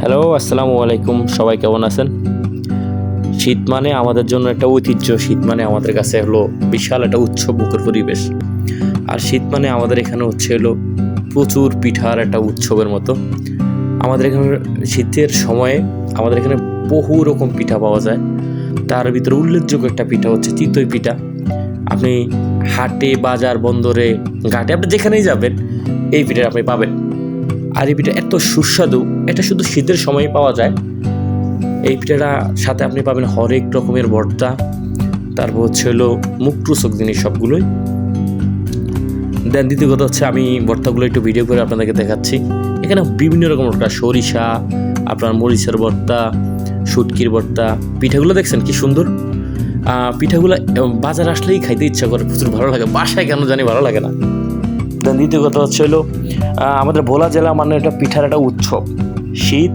Hello, আসসালামু আলাইকুম। সবাই কেমন আছেন? শীত মানে আমাদের জন্য একটা ঐতিহ্য। শীত মানে আমাদের কাছে হলো বিশাল একটা উৎসবমুখর পরিবেশ। আর শীত মানে আমাদের এখানে হলো প্রচুর পিঠার একটা উৎসবের মতো। আমাদের এখানে শীতের সময়ে আমাদের এখানে বহু রকম পিঠা পাওয়া যায়। তার ভিতরে উল্লেখযোগ্য একটা পিঠা হচ্ছে চিতই পিঠা। আপনি হাটে, বাজার, বন্দরে, ঘাটে আপনি যেখানেই যাবেন এই পিঠা আপনি পাবেন। আর এই পিঠা এত সুস্বাদু, এটা শুধু শীতের সময়ই পাওয়া যায়। এই পিঠাটা সাথে আপনি পাবেন হরেক রকমের ভর্তা, তারপর হলো মুখরোচক জিনিস সবগুলোই। দেন দ্বিতীয় কথা হচ্ছে আমি ভর্তাগুলো একটু ভিডিও করে আপনাদেরকে দেখাচ্ছি। এখানে বিভিন্ন রকম ভর্তা, সরিষা, আপনার মরিচের ভর্তা, শুটকির ভর্তা। পিঠাগুলো দেখছেন কি সুন্দর। পিঠাগুলো বাজার আসলেই খাইতে ইচ্ছা করে, প্রচুর ভালো লাগে। বাসায় কেন জানি ভালো লাগে না। দেন দ্বিতীয় কথা হলো আমাদের ভোলা জেলা মানে একটা পিঠার একটা উৎসব। শীত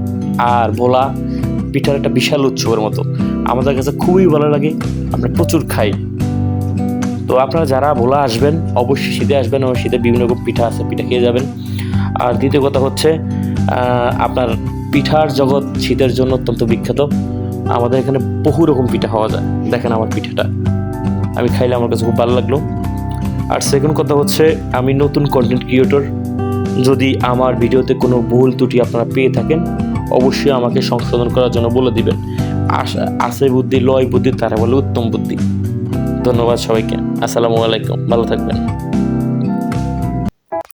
আর ভোলা পিঠার একটা বিশাল উৎসবের মতো আমাদের কাছে খুবই ভালো লাগে। আমরা প্রচুর খাই। তো আপনারা যারা ভোলা আসবেন অবশ্যই শীতে আসবেন, এবং শীতে বিভিন্ন রকম পিঠা আছে, পিঠা খেয়ে যাবেন। আর দ্বিতীয় কথা হচ্ছে আপনার পিঠার জগৎ শীতের জন্য অত্যন্ত বিখ্যাত। আমাদের এখানে বহু রকম পিঠা পাওয়া যায়। দেখেন আমার পিঠাটা, আমি খাইলে আমার কাছে খুব ভালো লাগলো। আর সেকেন্ড কথা হচ্ছে আমি নতুন কন্টেন্ট ক্রিয়েটর। যদি আমার ভিডিওতে কোনো ভুল ত্রুটি আপনারা পেয়ে থাকেন অবশ্যই আমাকে সংশোধন করার জন্য বলে দিবেন। আছে বুদ্ধি লয় বুদ্ধি, তারা বলে উত্তম বুদ্ধি। ধন্যবাদ সবাইকে। আসসালামু আলাইকুম, ভালো থাকবেন।